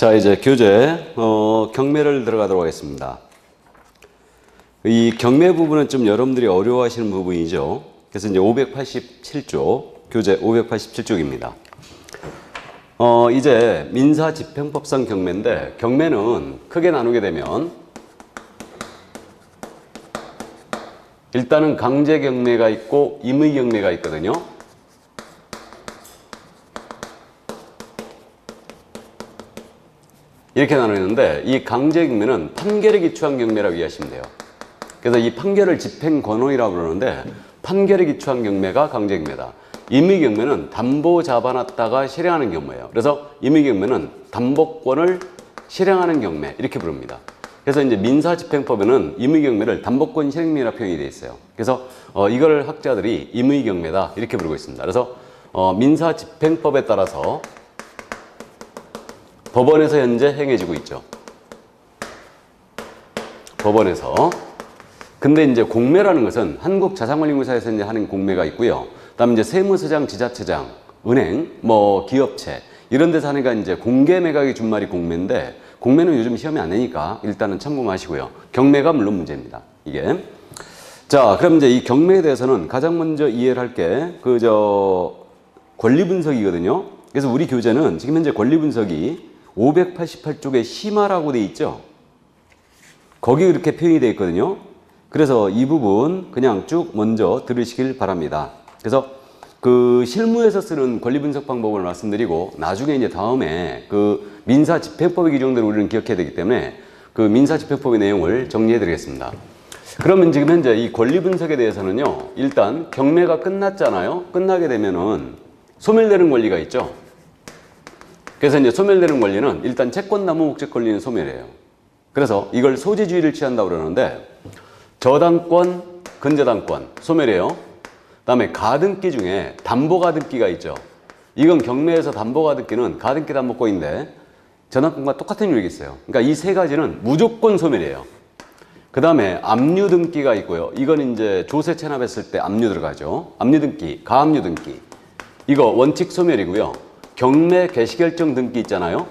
자, 이제 교재 경매를 들어가도록 하겠습니다. 이 경매 부분은 좀 여러분들이 어려워하시는 부분이죠. 그래서 이제 587쪽, 교재 587쪽입니다. 이제 민사집행법상 경매인데, 경매는 크게 나누게 되면 일단은 강제 경매가 있고 임의 경매가 있거든요. 이렇게 나누는데, 이 강제 경매는 판결에 기초한 경매라고 이해하시면 돼요. 그래서 이 판결을 집행 권한이라고 그러는데, 판결에 기초한 경매가 강제 경매다. 임의 경매는 담보 잡아놨다가 실행하는 경우예요. 그래서 임의 경매는 담보권을 실행하는 경매, 이렇게 부릅니다. 그래서 이제 민사집행법에는 임의 경매를 담보권 실행명이라 표현이 되어 있어요. 그래서 이걸 학자들이 임의 경매다, 이렇게 부르고 있습니다. 그래서 민사집행법에 따라서 법원에서 현재 행해지고 있죠. 법원에서. 근데 이제 공매라는 것은 한국자산관리공사에서 이제 하는 공매가 있고요. 그다음에 이제 세무서장, 지자체장, 은행, 기업체 이런 데서 하니까 이제 공개 매각의 준말이 공매인데, 공매는 요즘 시험이 안 내니까 일단은 참고하시고요. 경매가 물론 문제입니다. 이게. 자, 그럼 이제 이 경매에 대해서는 가장 먼저 이해를 할 게 권리 분석이거든요. 그래서 우리 교재는 지금 현재 권리 분석이 588쪽에 심화라고 돼 있죠. 거기 이렇게 표현이 되어 있거든요. 그래서 이 부분 그냥 쭉 먼저 들으시길 바랍니다. 그래서 그 실무에서 쓰는 권리 분석 방법을 말씀드리고, 나중에 이제 다음에 그 민사집행법의 규정대로 우리는 기억해야 되기 때문에 그 민사집행법의 내용을 정리해 드리겠습니다. 그러면 지금 현재 이 권리 분석에 대해서는요, 일단 경매가 끝났잖아요. 끝나게 되면은 소멸되는 권리가 있죠. 그래서 이제 소멸되는 권리는 일단 채권 남용 목적 권리는 소멸이에요. 그래서 이걸 소재주의를 취한다고 그러는데, 저당권, 근저당권 소멸이에요. 그다음에 가등기 중에 담보가등기가 있죠. 이건 경매에서 담보가등기는 가등기 담보권인데 저당권과 똑같은 유익이 있어요. 그러니까 이 세 가지는 무조건 소멸이에요. 그 다음에 압류등기가 있고요. 이건 이제 조세 체납했을 때 압류 들어가죠. 압류등기, 가압류등기. 이거 원칙 소멸이고요. 경매 개시결정 등기 있잖아요.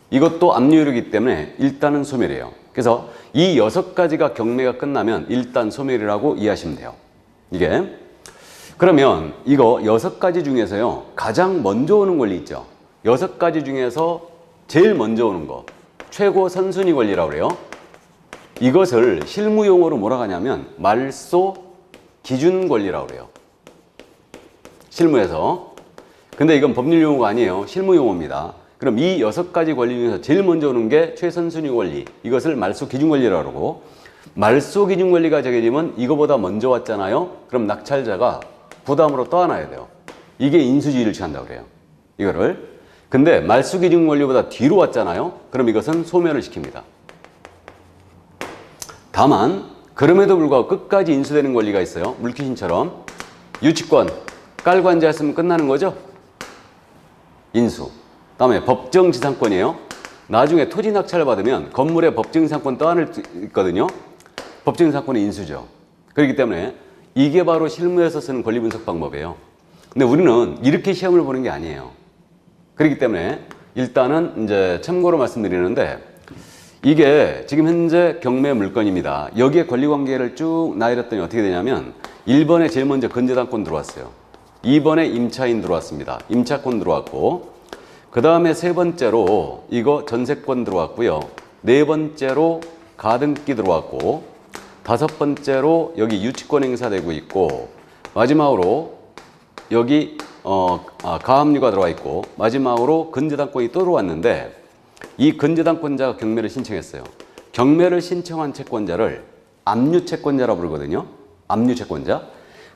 이것도 압류이기 때문에 일단은 소멸이에요. 그래서 이 6가지가 경매가 끝나면 일단 소멸이라고 이해하시면 돼요. 이게. 그러면 이거 6가지 중에서요, 가장 먼저 오는 권리 있죠. 6가지 중에서 제일 먼저 오는 거, 최고 선순위 권리라고 그래요. 이것을 실무용어로 뭐라고 하냐면 말소 기준 권리라고 그래요. 실무에서. 근데 이건 법률 용어가 아니에요. 실무 용어입니다. 그럼 이 6가지 권리 중에서 제일 먼저 오는 게 최선순위 권리. 이것을 말소 기준 권리라고 그러고, 말소 기준 권리가 정해지면 이거보다 먼저 왔잖아요. 그럼 낙찰자가 부담으로 떠안아야 돼요. 이게 인수지휘를 취한다고 그래요. 이거를. 근데 말소 기준 권리보다 뒤로 왔잖아요. 그럼 이것은 소멸을 시킵니다. 다만 그럼에도 불구하고 끝까지 인수되는 권리가 있어요. 물귀신처럼. 유치권 깔고 앉아있으면 끝나는 거죠. 인수. 다음에 법정지상권이에요. 나중에 토지 낙찰을 받으면 건물의 법정지상권 떠안을 수 있거든요. 법정지상권이 인수죠. 그렇기 때문에 이게 바로 실무에서 쓰는 권리 분석 방법이에요. 근데 우리는 이렇게 시험을 보는 게 아니에요. 그렇기 때문에 일단은 이제 참고로 말씀드리는데, 이게 지금 현재 경매 물건입니다. 여기에 권리관계를 쭉 나열했더니 어떻게 되냐면, 1번에 제일 먼저 근저당권 들어왔어요. 2번에 임차인 들어왔습니다. 임차권 들어왔고, 그 다음에 세 번째로 이거 전세권 들어왔고요. 네 번째로 가등기 들어왔고, 다섯 번째로 여기 유치권 행사되고 있고, 마지막으로 여기 가압류가 들어와 있고, 마지막으로 근저당권이 또 들어왔는데, 이 근저당권자가 경매를 신청했어요. 경매를 신청한 채권자를 압류채권자라고 부르거든요. 압류채권자.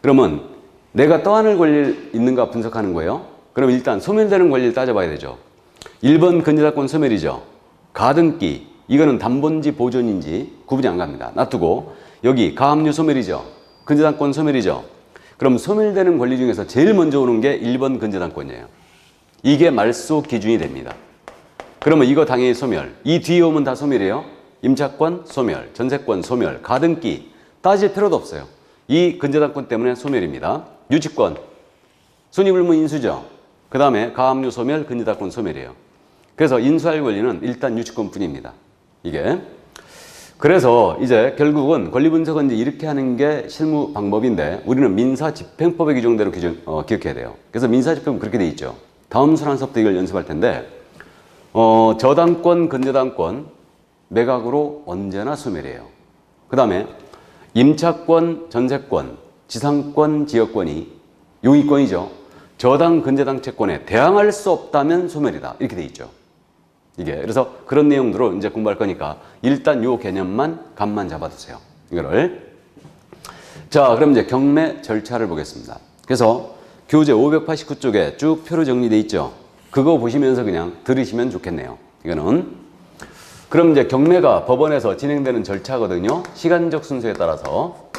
그러면 내가 떠안을 권리 있는가 분석하는 거예요. 그럼 일단 소멸되는 권리를 따져봐야 되죠. 1번 근저당권 소멸이죠. 가등기, 이거는 담보인지 보존인지 구분이 안 갑니다. 놔두고, 여기 가압류 소멸이죠. 근저당권 소멸이죠. 그럼 소멸되는 권리 중에서 제일 먼저 오는 게 1번 근저당권이에요. 이게 말소 기준이 됩니다. 그러면 이거 당연히 소멸. 이 뒤에 오면 다 소멸이에요. 임차권 소멸, 전세권 소멸, 가등기 따질 필요도 없어요. 이 근저당권 때문에 소멸입니다. 유치권, 순위불문 인수죠. 그 다음에 가압류 소멸, 근저당권 소멸이에요. 그래서 인수할 권리는 일단 유치권뿐입니다. 이게. 그래서 이제 결국은 권리 분석은 이제 이렇게 하는 게 실무 방법인데 우리는 민사집행법의 규정대로 기억해야 돼요. 그래서 민사집행법 그렇게 돼 있죠. 다음 순환서부터 이걸 연습할 텐데 저당권, 근저당권, 매각으로 언제나 소멸이에요. 그 다음에 임차권, 전세권, 지상권, 지역권이 용의권이죠. 저당, 근저당 채권에 대항할 수 없다면 소멸이다. 이렇게 돼 있죠. 이게 그래서 그런 내용들로 이제 공부할 거니까 일단 요 개념만 감만 잡아두세요. 이거를. 자, 그럼 이제 경매 절차를 보겠습니다. 그래서 교재 589쪽에 쭉 표로 정리돼 있죠. 그거 보시면서 그냥 들으시면 좋겠네요. 이거는. 그럼 이제 경매가 법원에서 진행되는 절차거든요. 시간적 순서에 따라서.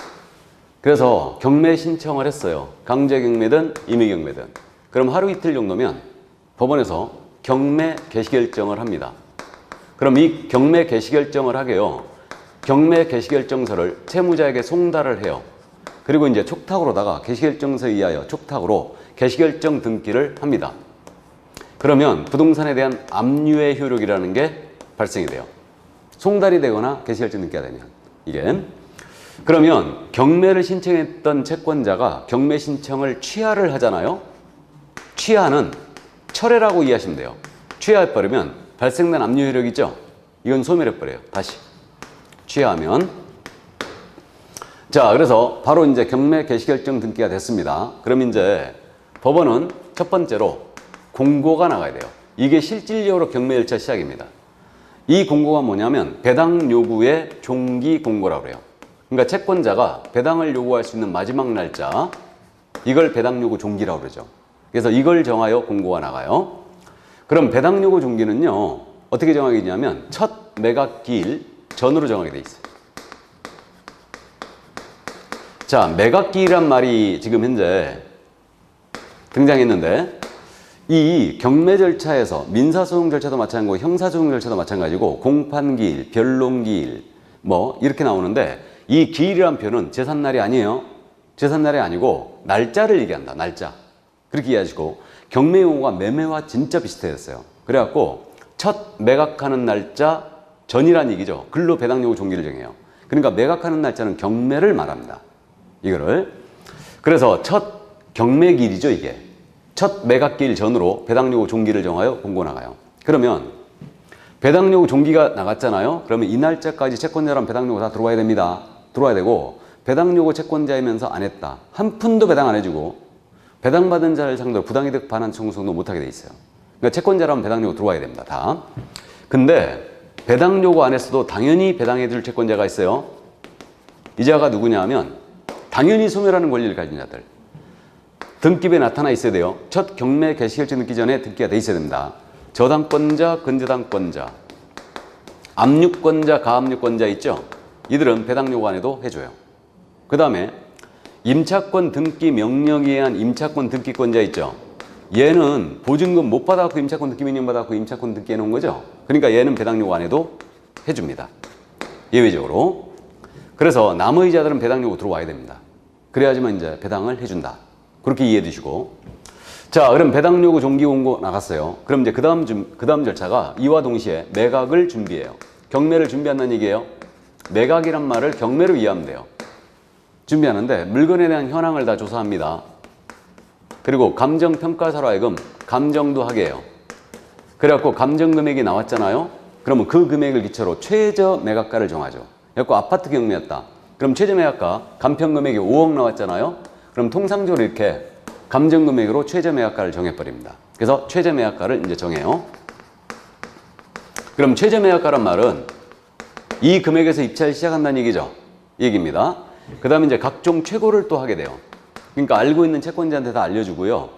그래서 경매 신청을 했어요. 강제 경매든 임의 경매든. 그럼 하루 이틀 정도면 법원에서 경매 개시결정을 합니다. 그럼 이 경매 개시결정을 하게요. 경매 개시결정서를 채무자에게 송달을 해요. 그리고 이제 촉탁으로다가 개시결정서에 의하여 촉탁으로 개시결정 등기를 합니다. 그러면 부동산에 대한 압류의 효력이라는 게 발생이 돼요. 송달이 되거나 개시결정 등기가 되면. 이게. 그러면 경매를 신청했던 채권자가 경매 신청을 취하를 하잖아요. 취하는 철회라고 이해하시면 돼요. 취하해버리면 발생된 압류 효력이 있죠. 이건 소멸해버려요. 다시. 취하하면. 자, 그래서 바로 이제 경매 개시결정 등기가 됐습니다. 그럼 이제 법원은 첫 번째로 공고가 나가야 돼요. 이게 실질적으로 경매 절차 시작입니다. 이 공고가 뭐냐면 배당 요구의 종기 공고라고 해요. 그러니까 채권자가 배당을 요구할 수 있는 마지막 날짜, 이걸 배당 요구 종기라고 그러죠. 그래서 이걸 정하여 공고가 나가요. 그럼 배당 요구 종기는요, 어떻게 정하게 되냐면 첫 매각기일 전으로 정하게 돼 있어요. 자, 매각기일이란 말이 지금 현재 등장했는데 이 경매 절차에서 민사소송 절차도 마찬가지고 형사소송 절차도 마찬가지고 공판기일, 변론기일 뭐 이렇게 나오는데 이 기일이란 표현은 제삿날이 아니에요. 제삿날이 아니고 날짜를 얘기한다. 날짜. 그렇게 이해하시고 경매 용어가 매매와 진짜 비슷해졌어요. 그래갖고 첫 매각하는 날짜 전이란 얘기죠. 글로 배당 요구 종기를 정해요. 그러니까 매각하는 날짜는 경매를 말합니다. 이거를. 그래서 첫 경매기일이죠, 이게. 첫 매각기일 전으로 배당 요구 종기를 정하여 공고 나가요. 그러면 배당 요구 종기가 나갔잖아요. 그러면 이 날짜까지 채권자랑 배당 요구 다 들어와야 됩니다. 들어와야 되고 배당 요구 채권자이면서 안 했다. 한 푼도 배당 안 해주고 배당받은 자를 상대로 부당이득 반환 청구도 못하게 돼 있어요. 그러니까 채권자라면 배당 요구 들어와야 됩니다. 다. 근데 배당 요구 안 했어도 당연히 배당해 줄 채권자가 있어요. 이 자가 누구냐 하면 당연히 소멸하는 권리를 가진 자들. 등기부에 나타나 있어야 돼요. 첫 경매 개시결정 등기 전에 등기가 돼 있어야 됩니다. 저당권자, 근저당권자, 압류권자, 가압류권자 있죠? 이들은 배당 요구 안 해도 해줘요. 그 다음에 임차권 등기 명령에 의한 임차권 등기권자 있죠? 얘는 보증금 못 받아갖고 임차권 등기 명령 받아갖고 임차권 등기 해놓은 거죠? 그러니까 얘는 배당 요구 안 해도 해줍니다. 예외적으로. 그래서 남의 자들은 배당 요구 들어와야 됩니다. 그래야지만 이제 배당을 해준다. 그렇게 이해해 주시고. 자, 그럼 배당 요구 종기 공고 나갔어요. 그럼 이제 그 다음 절차가 이와 동시에 매각을 준비해요. 경매를 준비한다는 얘기예요. 매각이란 말을 경매로 이해하면 돼요. 준비하는데 물건에 대한 현황을 다 조사합니다. 그리고 감정평가사로 하여금 감정도 하게 해요. 그래갖고 감정금액이 나왔잖아요. 그러면 그 금액을 기초로 최저 매각가를 정하죠. 그래갖고 아파트 경매였다. 그럼 최저 매각가 감평금액이 5억 나왔잖아요. 그럼 통상적으로 이렇게 감정금액으로 최저 매각가를 정해버립니다. 그래서 최저 매각가를 이제 정해요. 그럼 최저 매각가란 말은 이 금액에서 입찰 시작한다는 얘기죠. 이 얘기입니다. 그 다음에 이제 각종 최고를 또 하게 돼요. 그러니까 알고 있는 채권자한테 다 알려주고요.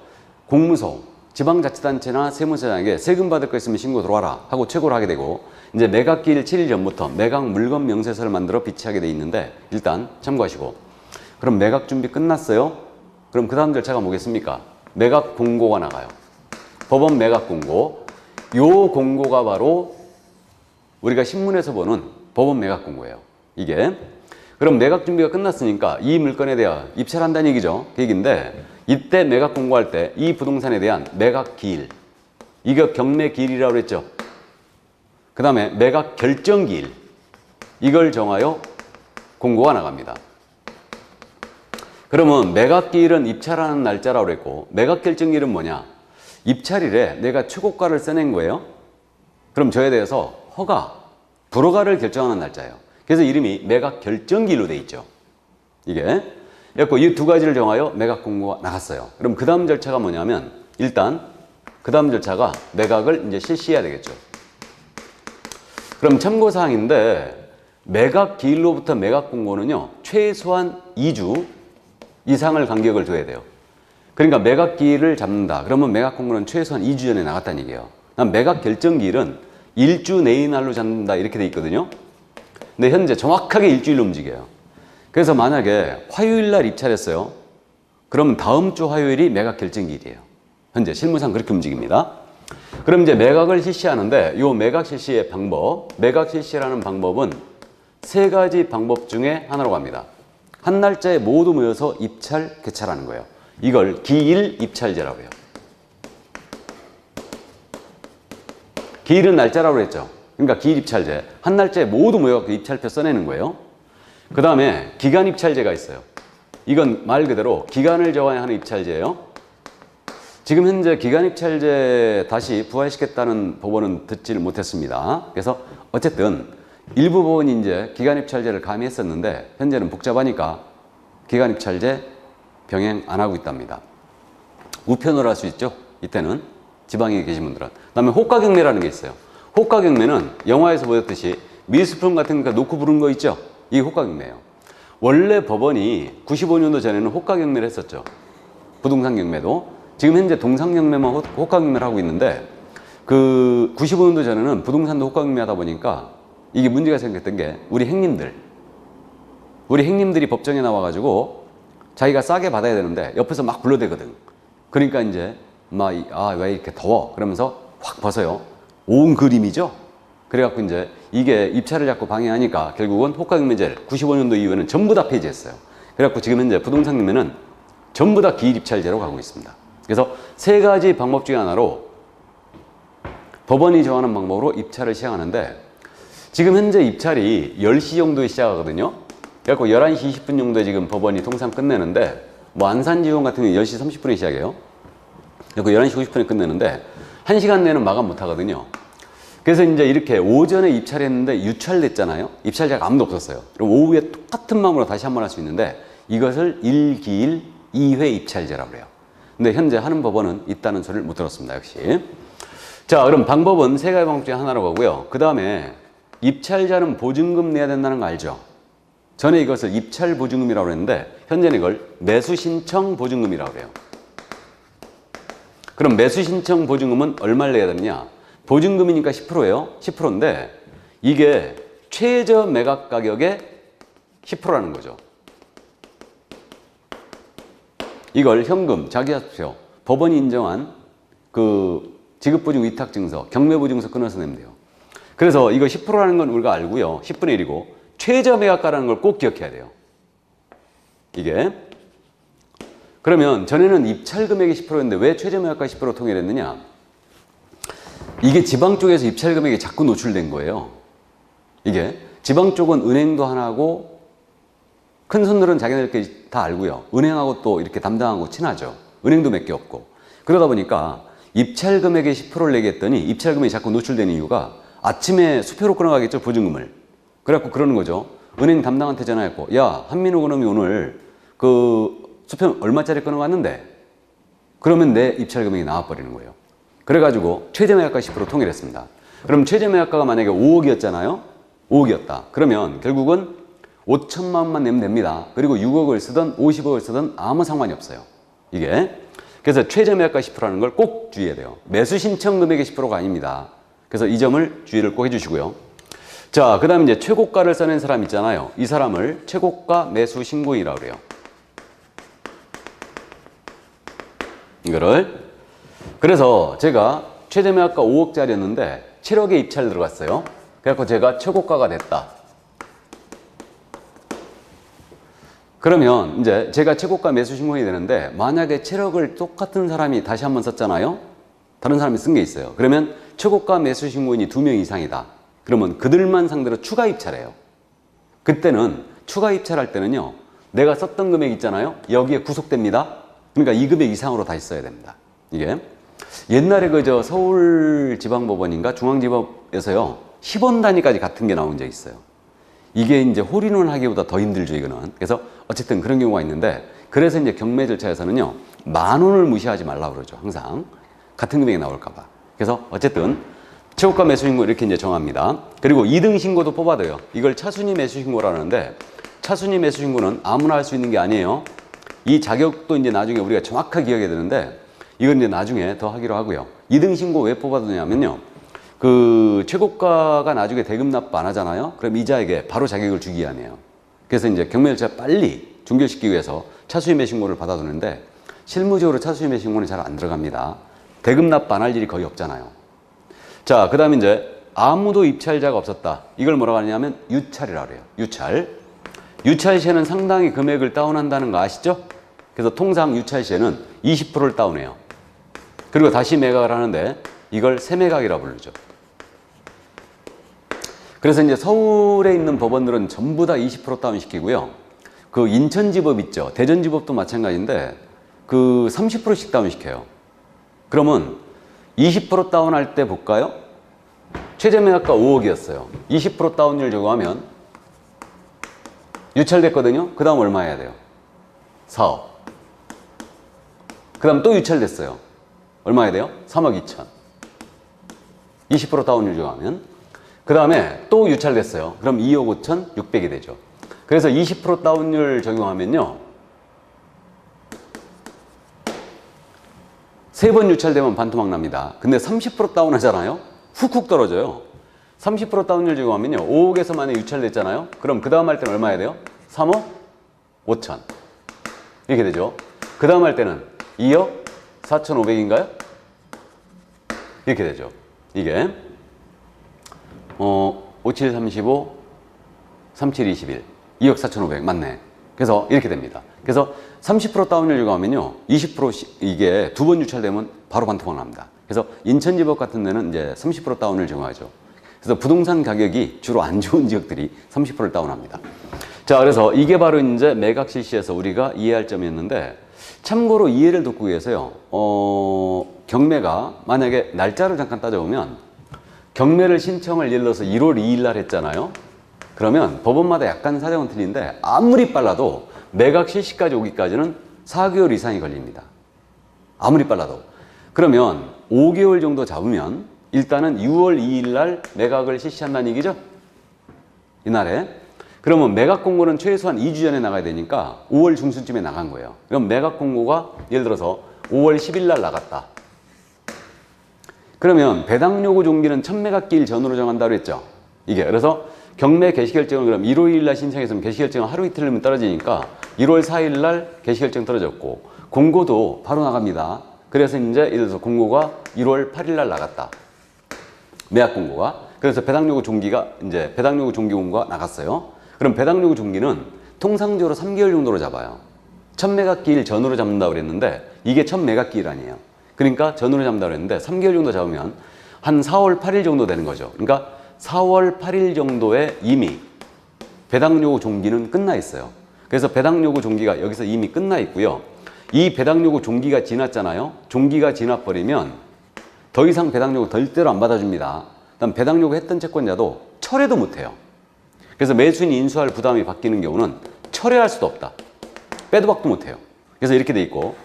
공무소, 지방자치단체나 세무서장에게 세금 받을 거 있으면 신고 들어와라 하고 최고를 하게 되고, 이제 매각기일 7일 전부터 매각 물건 명세서를 만들어 비치하게 돼 있는데 일단 참고하시고. 그럼 매각 준비 끝났어요? 그럼 그 다음 절차가 뭐겠습니까? 매각 공고가 나가요. 법원 매각 공고. 요 공고가 바로 우리가 신문에서 보는 법원 매각 공고예요. 이게. 그럼 매각 준비가 끝났으니까 이 물건에 대한 입찰을 한다는 얘기죠. 그 얘기인데 이때 매각 공고할 때 이 부동산에 대한 매각 기일, 이거 경매 기일이라고 그랬죠. 그 다음에 매각 결정기일, 이걸 정하여 공고가 나갑니다. 그러면 매각기일은 입찰하는 날짜라고 그랬고, 매각 결정기일은 뭐냐? 입찰일에 내가 최고가를 써낸 거예요. 그럼 저에 대해서 허가, 불허가를 결정하는 날짜예요. 그래서 이름이 매각 결정기일로 돼 있죠. 이게. 그래서 이 두 가지를 정하여 매각 공고가 나갔어요. 그럼 그 다음 절차가 뭐냐면, 일단 그 다음 절차가 매각을 이제 실시해야 되겠죠. 그럼 참고사항인데, 매각 기일로부터 매각 공고는요, 최소한 2주 이상을 간격을 둬야 돼요. 그러니까 매각 기일을 잡는다. 그러면 매각 공고는 최소한 2주 전에 나갔다는 얘기예요. 매각 결정 기일은 1주 내의 날로 잡는다, 이렇게 돼 있거든요. 근데 현재 정확하게 일주일로 움직여요. 그래서 만약에 화요일 날 입찰했어요. 그럼 다음 주 화요일이 매각 결정 기일이에요. 현재 실무상 그렇게 움직입니다. 그럼 이제 매각을 실시하는데, 요 매각 실시의 방법, 매각 실시라는 방법은 세 가지 방법 중에 하나로 합니다. 한 날짜에 모두 모여서 입찰, 개찰하는 거예요. 이걸 기일 입찰제라고 해요. 기일은 날짜라고 했죠. 그러니까 기일 입찰제. 한 날짜에 모두 모여서 입찰표 써내는 거예요. 그 다음에 기간 입찰제가 있어요. 이건 말 그대로 기간을 정해야 하는 입찰제예요. 지금 현재 기간 입찰제 다시 부활시켰다는 법원은 듣지를 못했습니다. 그래서 어쨌든 일부 법원이 이제 기간 입찰제를 가미했었는데, 현재는 복잡하니까 기간 입찰제 병행 안 하고 있답니다. 우편으로 할 수 있죠. 이때는 지방에 계신 분들은. 그다음에 호가 경매라는 게 있어요. 호가 경매는 영화에서 보였듯이 미술품 같은 거 놓고 부른 거 있죠. 이게 호가 경매예요. 원래 법원이 95년도 전에는 호가 경매를 했었죠. 부동산 경매도. 지금 현재 동산 경매만 호가 경매를 하고 있는데, 그 95년도 전에는 부동산도 호가 경매하다 보니까 이게 문제가 생겼던 게, 우리 행님들이 법정에 나와가지고 자기가 싸게 받아야 되는데 옆에서 막 불러대거든. 그러니까 이제 왜 이렇게 더워? 그러면서 확 벗어요. 온 그림이죠. 그래갖고 이제 이게 입찰을 자꾸 방해하니까 결국은 호가경매제를 95년도 이후에는 전부 다 폐지했어요. 그래갖고 지금 현재 부동산 경매는 전부 다 기일 입찰제로 가고 있습니다. 그래서 세 가지 방법 중에 하나로 법원이 정하는 방법으로 입찰을 시행하는데, 지금 현재 입찰이 10시 정도에 시작하거든요. 그래갖고 11시 20분 정도에 지금 법원이 통상 끝내는데, 뭐 안산지원 같은 경우는 10시 30분에 시작해요. 그래갖고 11시 50분에 끝내는데 1시간 내는 마감 못 하거든요. 그래서 이제 이렇게 오전에 입찰했는데 유찰됐잖아요. 입찰자가 아무도 없었어요. 그럼 오후에 똑같은 마음으로 다시 한 번 할 수 있는데, 이것을 1기일 2회 입찰제라고 해요. 근데 현재 하는 법원은 있다는 소리를 못 들었습니다. 역시. 자, 그럼 방법은 세 가지 방법 중에 하나로 가고요. 그 다음에 입찰자는 보증금 내야 된다는 거 알죠? 전에 이것을 입찰 보증금이라고 했는데, 현재는 이걸 매수 신청 보증금이라고 해요. 그럼 매수 신청 보증금은 얼마를 내야 되느냐? 보증금이니까 10%예요. 10%인데 이게 최저 매각 가격의 10%라는 거죠. 이걸 현금, 자기합표, 법원이 인정한 그 지급보증 위탁증서, 경매보증서 끊어서 내면 돼요. 그래서 이거 10%라는 건 우리가 알고요. 10분의 1이고 최저 매각가라는 걸 꼭 기억해야 돼요. 이게. 그러면 전에는 입찰 금액이 10%였는데 왜 최저 매각가 10% 통일했느냐? 이게 지방 쪽에서 입찰 금액이 자꾸 노출된 거예요. 이게 지방 쪽은 은행도 하나고 큰 손들은 자기네들끼리 다 알고요. 은행하고 또 이렇게 담당하고 친하죠. 은행도 몇 개 없고. 그러다 보니까 입찰 금액의 10%를 내게 했더니 입찰 금액이 자꾸 노출되는 이유가, 아침에 수표로 끊어가겠죠, 보증금을. 그래갖고 그러는 거죠. 은행 담당한테 전화했고, 야, 한민호 그놈이 오늘 그 수표 얼마짜리 끊어갔는데, 그러면 내 입찰 금액이 나와버리는 거예요. 그래가지고 최저 매각가 10% 통일했습니다. 그럼 최저 매각가가 만약에 5억이었잖아요. 5억이었다. 그러면 결국은 5천만 원만 내면 됩니다. 그리고 6억을 쓰든 50억을 쓰든 아무 상관이 없어요. 이게. 그래서 최저 매각가 10%라는 걸 꼭 주의해야 돼요. 매수 신청 금액의 10%가 아닙니다. 그래서 이 점을 주의를 꼭 해주시고요. 자, 그 다음에 이제 최고가를 써낸 사람 있잖아요. 이 사람을 최고가 매수 신고인이라고 그래요. 이거를. 그래서 제가 최저 매각가 5억짜리였는데 7억에 입찰 들어갔어요. 그래서 제가 최고가가 됐다. 그러면 이제 제가 최고가 매수 신고인이 되는데, 만약에 7억을 똑같은 사람이 다시 한번 썼잖아요. 다른 사람이 쓴 게 있어요. 그러면 최고가 매수 신고인이 2명 이상이다. 그러면 그들만 상대로 추가 입찰해요. 그때는 추가 입찰할 때는요, 내가 썼던 금액 있잖아요. 여기에 구속됩니다. 그러니까 이 금액 이상으로 다시 써야 됩니다. 이게 옛날에 그저 서울지방법원인가 중앙지법에서요 10원 단위까지 같은 게 나온 적 있어요. 이게 이제 홀인원 하기보다 더 힘들죠, 이거는. 그래서 어쨌든 그런 경우가 있는데, 그래서 이제 경매 절차에서는요 10,000원을 무시하지 말라고 그러죠. 항상 같은 금액이 나올까봐. 그래서 어쨌든 최고가 매수 신고 이렇게 이제 정합니다. 그리고 2등 신고도 뽑아둬요. 이걸 차순위 매수 신고라는데, 차순위 매수 신고는 아무나 할 수 있는 게 아니에요. 이 자격도 이제 나중에 우리가 정확하게 기억해야 되는데, 이건 이제 나중에 더 하기로 하고요. 2등 신고 왜 뽑아두냐면요, 그 최고가가 나중에 대금 납부 안 하잖아요. 그럼 이자에게 바로 자격을 주기 위함이에요. 그래서 이제 경매 절차 빨리 종결시키기 위해서 차수임 매신고를 받아두는데, 실무적으로 차수임 매신고는 잘 안 들어갑니다. 대금 납부 안 할 일이 거의 없잖아요. 자, 그 다음에 이제 아무도 입찰자가 없었다. 이걸 뭐라고 하냐면 유찰이라고 해요. 유찰. 유찰 시에는 상당히 금액을 다운한다는 거 아시죠? 그래서 통상 유찰 시에는 20%를 다운해요. 그리고 다시 매각을 하는데 이걸 세매각이라고 부르죠. 그래서 이제 서울에 있는 법원들은 전부 다 20% 다운시키고요. 그 인천지법 있죠. 대전지법도 마찬가지인데 그 30%씩 다운시켜요. 그러면 20% 다운할 때 볼까요? 최저 매각가 5억이었어요. 20% 다운율 적용하면 유찰됐거든요. 그 다음 얼마 해야 돼요? 4억. 그 다음 또 유찰됐어요. 얼마 해야 돼요? 3억 2천. 20% 다운율 적용하면. 그 다음에 또 유찰됐어요. 그럼 2억 5천 6백이 되죠. 그래서 20% 다운율 적용하면요, 3번 유찰되면 반토막 납니다. 근데 30% 다운하잖아요. 훅훅 떨어져요. 30% 다운율 적용하면요, 5억에서 만약에 유찰됐잖아요. 그럼 그 다음 할 때는 얼마 해야 돼요? 3억 5천. 이렇게 되죠. 그 다음 할 때는 2억 4,500인가요? 이렇게 되죠. 이게 57, 35, 37, 21, 2억 4,500 맞네. 그래서 이렇게 됩니다. 그래서 30% 다운율 적용하면요, 20% 이게 두 번 유찰되면 바로 반토막 납니다. 그래서 인천지법 같은 데는 이제 30% 다운을 적용하죠. 그래서 부동산 가격이 주로 안 좋은 지역들이 30%를 다운합니다. 자, 그래서 이게 바로 이제 매각 실시에서 우리가 이해할 점이었는데, 참고로 이해를 돕기 위해서요, 경매가 만약에 날짜를 잠깐 따져보면, 경매를 신청을 예를 들어서 1월 2일 날 했잖아요. 그러면 법원마다 약간 사정은 틀린데 아무리 빨라도 매각 실시까지 오기까지는 4개월 이상이 걸립니다. 아무리 빨라도. 그러면 5개월 정도 잡으면 일단은 6월 2일 날 매각을 실시한다는 얘기죠. 이날에. 그러면 매각 공고는 최소한 2주 전에 나가야 되니까 5월 중순쯤에 나간 거예요. 그럼 매각 공고가 예를 들어서 5월 10일 날 나갔다. 그러면 배당 요구 종기는 첫 매각기일 전으로 정한다고 했죠. 이게 그래서 경매 개시결정은 그럼 1월 2일 날 신청했으면 개시결정은 하루 이틀 내면 떨어지니까 1월 4일 날 개시결정 떨어졌고, 공고도 바로 나갑니다. 그래서 이제 예를 들어서 공고가 1월 8일 날 나갔다. 매각 공고가. 그래서 배당 요구 종기가 이제 배당 요구 종기 공고가 나갔어요. 그럼 배당 요구 종기는 통상적으로 3개월 정도로 잡아요. 첫 매각기일 전으로 잡는다고 그랬는데 이게 첫 매각기일 아니에요. 그러니까 전으로 잡는다고 그랬는데 3개월 정도 잡으면 한 4월 8일 정도 되는 거죠. 그러니까 4월 8일 정도에 이미 배당 요구 종기는 끝나 있어요. 그래서 배당 요구 종기가 여기서 이미 끝나 있고요. 이 배당 요구 종기가 지났잖아요. 종기가 지나버리면 더 이상 배당 요구 절대로 안 받아줍니다. 그다음 배당 요구 했던 채권자도 철회도 못해요. 그래서 매수인 인수할 부담이 바뀌는 경우는 철회할 수도 없다. 빼도 박도 못해요. 그래서 이렇게 돼 있고,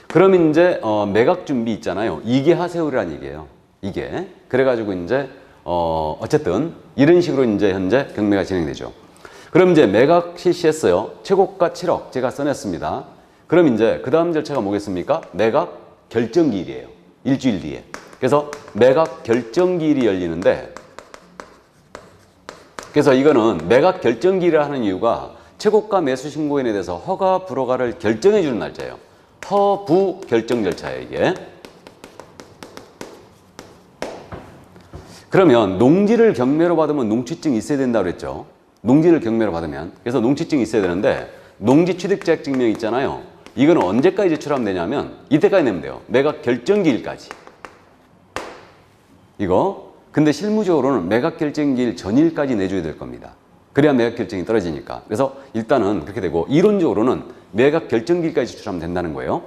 그럼 이제 매각 준비 있잖아요. 이게 하세요라는 얘기예요. 이게. 그래가지고 이제 어쨌든 이런 식으로 이제 현재 경매가 진행되죠. 그럼 이제 매각 실시했어요. 최고가 7억 제가 써냈습니다. 그럼 이제 그 다음 절차가 뭐겠습니까? 매각 결정기일이에요. 일주일 뒤에. 그래서 매각 결정기일이 열리는데, 그래서 이거는 매각 결정기일을 하는 이유가 최고가 매수 신고인에 대해서 허가 불허가를 결정해 주는 날짜예요. 허부 결정 절차예요, 이게. 그러면 농지를 경매로 받으면 농취증이 있어야 된다고 그랬죠. 농지를 경매로 받으면. 그래서 농취증이 있어야 되는데, 농지 취득자격 증명 있잖아요. 이거는 언제까지 제출하면 되냐면 이때까지 내면 돼요. 매각 결정기일까지. 이거. 근데 실무적으로는 매각 결정기일 전일까지 내줘야 될 겁니다. 그래야 매각 결정이 떨어지니까. 그래서 일단은 그렇게 되고, 이론적으로는 매각 결정기일까지 추첨하면 된다는 거예요.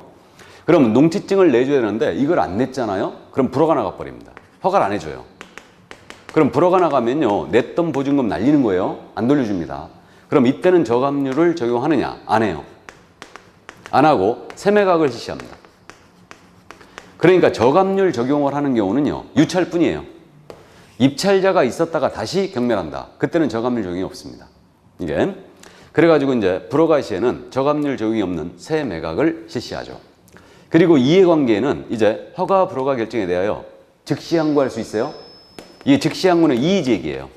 그럼 농지증을 내줘야 되는데 이걸 안 냈잖아요. 그럼 불허가 나가 버립니다. 허가를 안 해줘요. 그럼 불허가 나가면요, 냈던 보증금 날리는 거예요. 안 돌려줍니다. 그럼 이때는 저감률을 적용하느냐? 안 해요. 안 하고 세매각을 실시합니다. 그러니까 저감률 적용을 하는 경우는요, 유찰뿐이에요. 입찰자가 있었다가 다시 경매한다. 그때는 저감률 적용이 없습니다. 이게. 그래가지고 이제 불허가 시에는 저감률 적용이 없는 세매각을 실시하죠. 그리고 이해관계에는 이제 허가 불허가 결정에 대하여 즉시 항고할 수 있어요. 이 즉시 항고는 이의제기예요.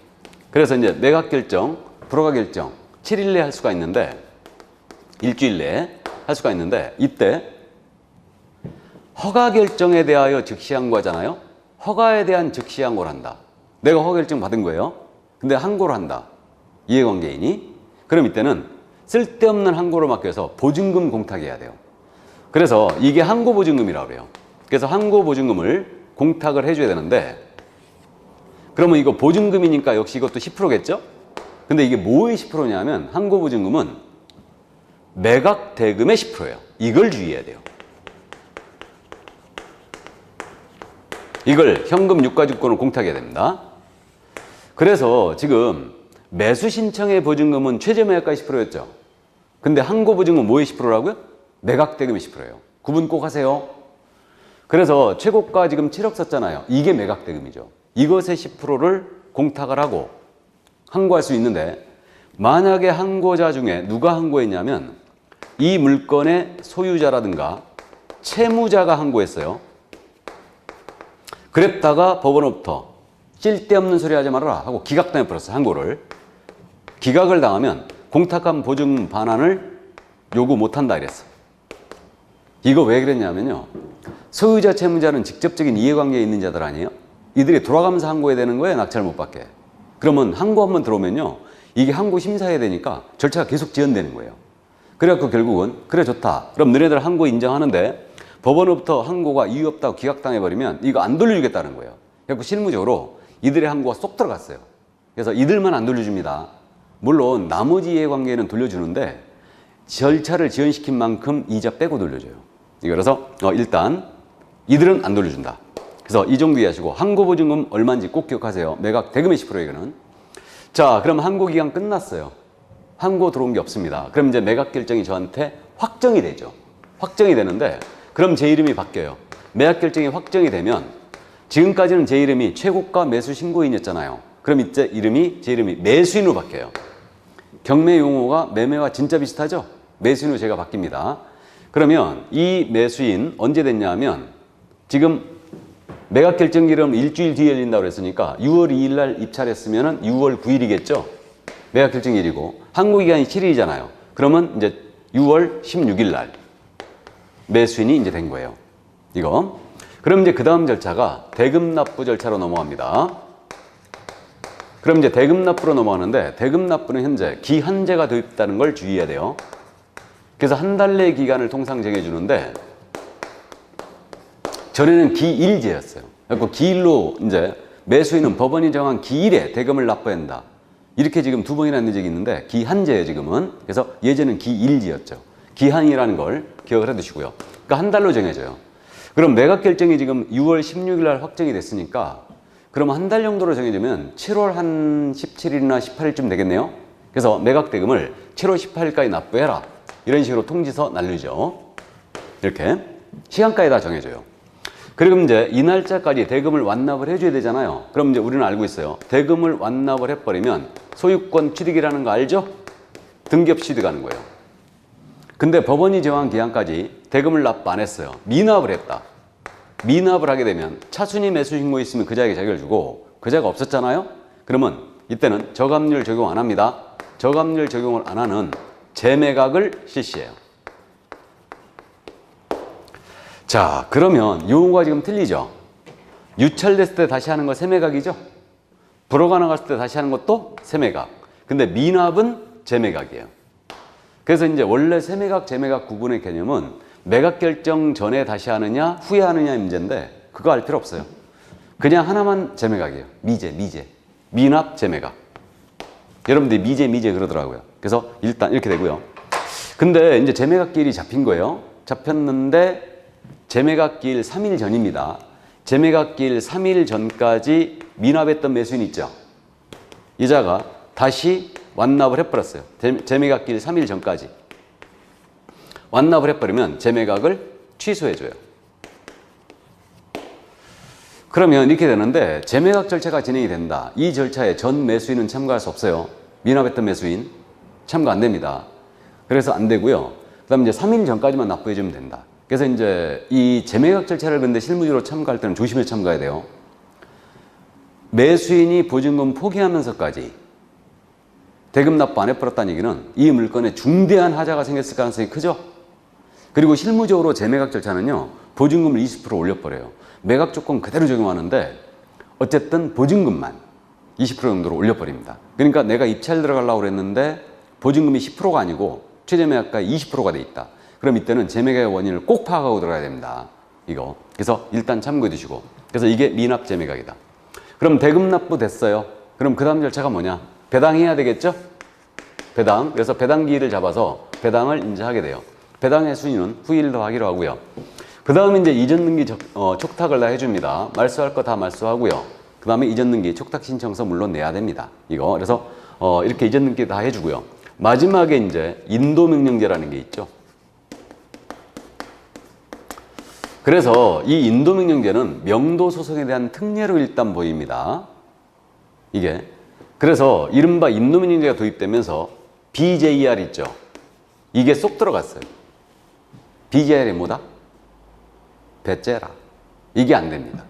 그래서 이제 매각 결정, 불허가 결정 7일 내에 할 수가 있는데, 일주일 내에 할 수가 있는데, 이때 허가 결정에 대하여 즉시 항고하잖아요. 허가에 대한 즉시 항고를 한다. 내가 허가 결정 받은 거예요. 근데 항고를 한다. 이해관계인이. 그럼 이때는 쓸데없는 항고를 맡겨서 보증금 공탁해야 돼요. 그래서 이게 항고 보증금이라고 그래요. 그래서 항고 보증금을 공탁을 해줘야 되는데, 그러면 이거 보증금이니까 역시 이것도 10%겠죠? 근데 이게 뭐의 10%냐면, 항고 보증금은 매각 대금의 10%예요. 이걸 주의해야 돼요. 이걸 현금 유가증권을 공탁해야 됩니다. 그래서 지금 매수 신청의 보증금은 최저 매각가 10%였죠. 근데 항고 보증금은 뭐의 10%라고요? 매각 대금의 10%예요. 구분 꼭 하세요. 그래서 최고가 지금 7억 썼잖아요. 이게 매각 대금이죠. 이것의 10%를 공탁을 하고 항고할 수 있는데, 만약에 항고자 중에 누가 항고했냐면 이 물건의 소유자라든가 채무자가 항고했어요. 그랬다가 법원으로부터 쓸데없는 소리 하지 말아라 하고 기각당해 버렸어요. 항고를. 기각을 당하면 공탁한 보증금 반환을 요구 못한다 이랬어. 이거 왜 그랬냐면요, 소유자 채무자는 직접적인 이해관계에 있는 자들 아니에요? 이들이 돌아가면서 항고해야 되는 거예요. 낙찰 못 받게. 그러면 항고 한번 들어오면요, 이게 항고 심사해야 되니까 절차가 계속 지연되는 거예요. 그래갖고 결국은 그래 좋다, 그럼 너네들 항고 인정하는데 법원으로부터 항고가 이유 없다고 기각당해버리면 이거 안 돌려주겠다는 거예요. 그래서 실무적으로 이들의 항고가 쏙 들어갔어요. 그래서 이들만 안 돌려줍니다. 물론 나머지 이해관계는 돌려주는데 절차를 지연시킨 만큼 이자 빼고 돌려줘요. 그래서 일단 이들은 안 돌려준다. 그래서 이 정도 이해하시고, 항고보증금 얼마인지 꼭 기억하세요. 매각 대금의 10% 이거는. 자, 그럼 항고 기간 끝났어요. 항고 들어온 게 없습니다. 그럼 이제 매각 결정이 저한테 확정이 되죠. 확정이 되는데, 그럼 제 이름이 바뀌어요. 매각 결정이 확정이 되면 지금까지는 제 이름이 최고가 매수 신고인이었잖아요. 그럼 이제 제 이름이 매수인으로 바뀌어요. 경매 용어가 매매와 진짜 비슷하죠? 매수인으로 제가 바뀝니다. 그러면 이 매수인 언제 됐냐면, 지금 매각 결정기일은 일주일 뒤에 열린다고 그랬으니까 6월 2일 날 입찰했으면 6월 9일이겠죠? 매각 결정일이고 항고 기간이 7일이잖아요. 그러면 이제 6월 16일 날 매수인이 이제 된 거예요. 이거. 그럼 이제 그 다음 절차가 대금 납부 절차로 넘어갑니다. 그럼 이제 대금 납부로 넘어가는데, 대금 납부는 현재 기한제가 도입됐다는 걸 주의해야 돼요. 그래서 한 달 내 기간을 통상 정해주는데, 전에는 기일제였어요. 그래서 기일로 이제 매수인은 법원이 정한 기일에 대금을 납부해야 한다. 이렇게 지금 두 번이나 낸 적이 있는데 기한제예요, 지금은. 그래서 예전은 기일제였죠. 기한이라는 걸 기억을 해 두시고요. 그러니까 한 달로 정해져요. 그럼 매각 결정이 지금 6월 16일 날 확정이 됐으니까, 그럼 한 달 정도로 정해지면 7월 한 17일이나 18일쯤 되겠네요. 그래서 매각 대금을 7월 18일까지 납부해라. 이런 식으로 통지서 날리죠. 이렇게 시간까지 다 정해져요. 그리고 이제 이 날짜까지 대금을 완납을 해줘야 되잖아요. 그럼 이제 우리는 알고 있어요. 대금을 완납을 해버리면 소유권 취득이라는 거 알죠? 등기업 취득하는 거예요. 근데 법원이 정한 기한까지 대금을 납부 안 했어요. 미납을 했다. 미납을 하게 되면 차순위 매수 신고 있으면 그 자에게 자격을 주고, 그 자가 없었잖아요. 그러면 이때는 저감률 적용 안 합니다. 저감률 적용을 안 하는 재매각을 실시해요. 자, 그러면 용어가 지금 틀리죠? 유찰됐을 때 다시 하는 거 세매각이죠? 불허가 나갔을 때 다시 하는 것도 세매각. 근데 미납은 재매각이에요. 그래서 이제 원래 세매각, 재매각 구분의 개념은 매각 결정 전에 다시 하느냐, 후에 하느냐 문제인데, 그거 알 필요 없어요. 그냥 하나만 재매각이에요. 미제. 미납 재매각. 여러분들이 미제 그러더라고요. 그래서 일단 이렇게 되고요. 근데 이제 재매각기일이 잡힌 거예요. 잡혔는데 재매각기일 3일 전입니다. 재매각기일 3일 전까지 미납했던 매수인 있죠. 이자가 다시 완납을 해버렸어요. 재매각기일 3일 전까지. 완납을 해버리면 재매각을 취소해줘요. 그러면 이렇게 되는데 재매각 절차가 진행이 된다. 이 절차에 전 매수인은 참가할 수 없어요. 미납했던 매수인 참가 안 됩니다. 그래서 안 되고요. 그 다음에 이제 3일 전까지만 납부해주면 된다. 그래서 이제 이 재매각 절차를 근데 실무적으로 참가할 때는 조심해서 참가해야 돼요. 매수인이 보증금 포기하면서까지 대금 납부 안 해버렸다는 얘기는 이 물건에 중대한 하자가 생겼을 가능성이 크죠. 그리고 실무적으로 재매각 절차는요, 보증금을 20% 올려버려요. 매각 조건 그대로 적용하는데 어쨌든 보증금만 20% 정도로 올려버립니다. 그러니까 내가 입찰 들어가려고 그랬는데 보증금이 10%가 아니고 최저 매각가 20%가 돼 있다. 그럼 이때는 재매각의 원인을 꼭 파악하고 들어가야 됩니다. 이거. 그래서 일단 참고해 두시고. 그래서 이게 미납 재매각이다. 그럼 대금 납부 됐어요. 그럼 그 다음 절차가 뭐냐? 배당해야 되겠죠? 배당. 그래서 배당기일을 잡아서 배당을 인지하게 돼요. 배당의 순위는 후일 더하기로 하고요. 그 다음에 이제 이전 등기 촉탁을 다 해줍니다. 말소할 거 다 말소하고요. 그 다음에 이전 등기 촉탁 신청서 물론 내야 됩니다. 이거. 그래서 이렇게 이전 등기 다 해주고요. 마지막에 이제 인도명령제라는 게 있죠. 그래서 이 인도명령제는 명도소송에 대한 특례로 일단 보입니다. 이게. 그래서 이른바 인도명령제가 도입되면서 BJR 있죠. 이게 쏙 들어갔어요. BJR이 뭐다? 배째라. 이게 안 됩니다.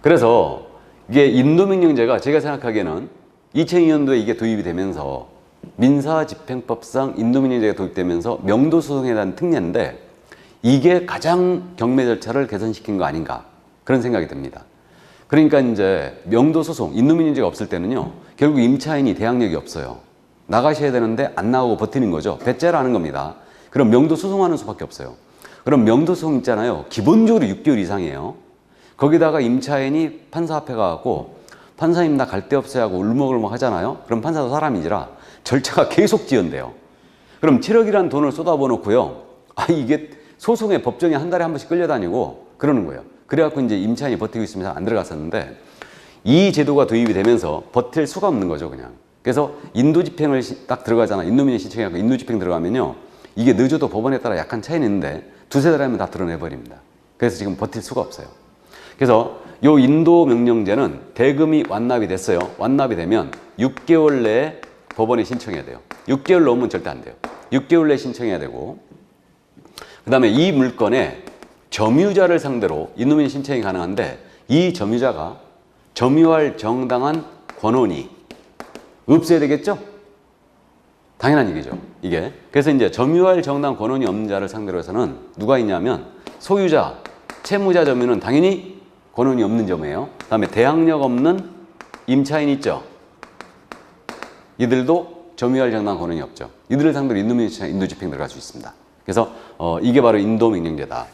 그래서 이게 인도명령제가 제가 생각하기에는 2002년도에 이게 도입이 되면서 민사집행법상 인도명령제가 도입되면서 명도소송에 대한 특례인데 이게 가장 경매 절차를 개선시킨 거 아닌가 그런 생각이 듭니다. 그러니까 이제 명도소송, 인도명령제가 없을 때는요 결국 임차인이 대항력이 없어요. 나가셔야 되는데 안 나오고 버티는 거죠. 배째라는 겁니다. 그럼 명도소송하는 수밖에 없어요. 그럼 명도소송 있잖아요. 기본적으로 6개월 이상이에요. 거기다가 임차인이 판사 앞에 가고 판사님 나 갈 데 없어요 하고 울먹울먹 하잖아요. 그럼 판사도 사람이지라 절차가 계속 지연돼요. 그럼 7억이라는 돈을 쏟아부어 놓고요. 이게 소송에 법정에 한 달에 한 번씩 끌려다니고 그러는 거예요. 그래갖고 이제 임차인이 버티고 있으면서 안 들어갔었는데 이 제도가 도입이 되면서 버틸 수가 없는 거죠, 그냥. 그래서 인도집행을 딱 들어가잖아. 인도민의 신청해갖고 인도집행 들어가면요. 이게 늦어도 법원에 따라 약간 차이는 있는데 두세 달 하면 다 드러내버립니다. 그래서 지금 버틸 수가 없어요. 그래서 요 인도명령제는 대금이 완납이 됐어요. 완납이 되면 6개월 내에 법원에 신청해야 돼요. 6개월 넘으면 절대 안 돼요. 6개월 내에 신청해야 되고 그 다음에 이 물건에 점유자를 상대로 인도민의 신청이 가능한데 이 점유자가 점유할 정당한 권한이 없어야 되겠죠? 당연한 얘기죠. 이게. 그래서 이제 점유할 정당 권한이 없는 자를 상대로 해서는 누가 있냐면 소유자, 채무자 점유는 당연히 권한이 없는 점이에요. 그 다음에 대항력 없는 임차인 있죠. 이들도 점유할 정당 권한이 없죠. 이들을 상대로 인도집행 들어갈 수 있습니다. 그래서 이게 바로 인도명령제다.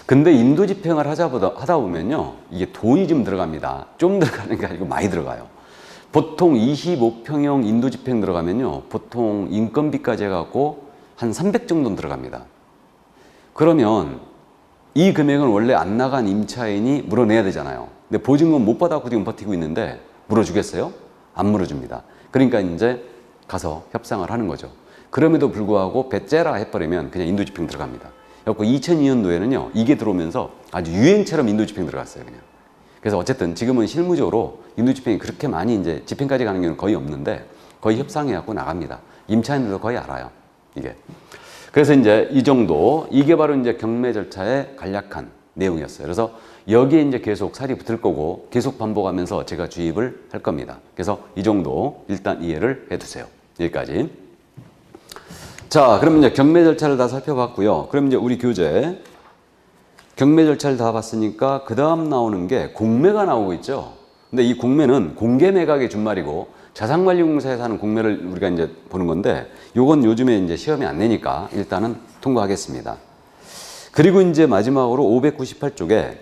근데 인도집행을 하다 보면요. 이게 돈이 좀 들어갑니다. 좀 들어가는 게 아니고 많이 들어가요. 보통 25평형 인도집행 들어가면요. 보통 인건비까지 해갖고 한 300 정도는 들어갑니다. 그러면 이 금액은 원래 안 나간 임차인이 물어내야 되잖아요. 근데 보증금 못 받아갖고 지금 버티고 있는데 물어주겠어요? 안 물어줍니다. 그러니까 이제 가서 협상을 하는 거죠. 그럼에도 불구하고 배째라 해버리면 그냥 인도집행 들어갑니다. 그래서 2002년도에는요. 이게 들어오면서 아주 유행처럼 인도집행 들어갔어요. 그냥. 그래서 어쨌든 지금은 실무적으로 인도집행이 그렇게 많이 이제 집행까지 가는 경우는 거의 없는데 거의 협상해갖고 나갑니다. 임차인들도 거의 알아요. 이게. 그래서 이제 이 정도, 이게 바로 이제 경매 절차의 간략한 내용이었어요. 그래서 여기에 이제 계속 살이 붙을 거고 계속 반복하면서 제가 주입을 할 겁니다. 그래서 이 정도 일단 이해를 해 두세요. 여기까지. 자, 그럼 이제 경매 절차를 다 살펴봤고요. 그럼 이제 우리 교재 경매 절차를 다 봤으니까 그 다음 나오는 게 공매가 나오고 있죠. 근데 이 공매는 공개 매각의 준말이고 자산관리공사에서 하는 공매를 우리가 이제 보는 건데 요건 요즘에 이제 시험이 안 내니까 일단은 통과하겠습니다. 그리고 이제 마지막으로 598쪽에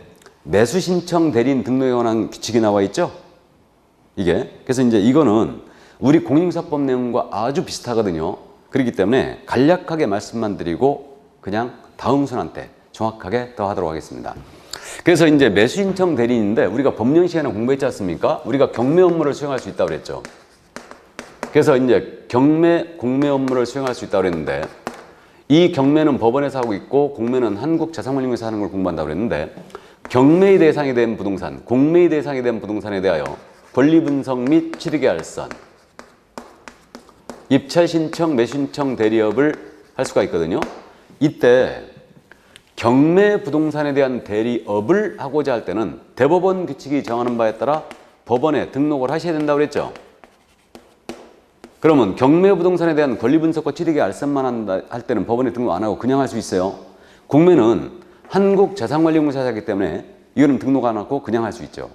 매수 신청 대리인 등록에 관한 규칙이 나와 있죠? 이게. 그래서 이제 이거는 우리 공인중개사법 내용과 아주 비슷하거든요. 그렇기 때문에 간략하게 말씀만 드리고 그냥 다음 순환 때 정확하게 더 하도록 하겠습니다. 그래서 이제 매수 신청 대리인인데 우리가 법령 시간에 공부했지 않습니까? 우리가 경매 업무를 수행할 수 있다고 그랬죠. 그래서 이제 공매 업무를 수행할 수 있다고 그랬는데 이 경매는 법원에서 하고 있고 공매는 한국자산관리공사에서 하는 걸 공부한다고 그랬는데 경매의 대상이 된 부동산, 공매의 대상이 된 부동산에 대하여 권리 분석 및 취득의 알선, 입찰 신청, 매수 신청 대리업을 할 수가 있거든요. 이때 경매 부동산에 대한 대리업을 하고자 할 때는 대법원 규칙이 정하는 바에 따라 법원에 등록을 하셔야 된다고 그랬죠. 그러면 경매 부동산에 대한 권리 분석과 취득의 알선만 할 때는 법원에 등록 안 하고 그냥 할 수 있어요. 공매는 한국자산관리공사이기 때문에 이거는 등록 안 하고 그냥 할 수 있죠.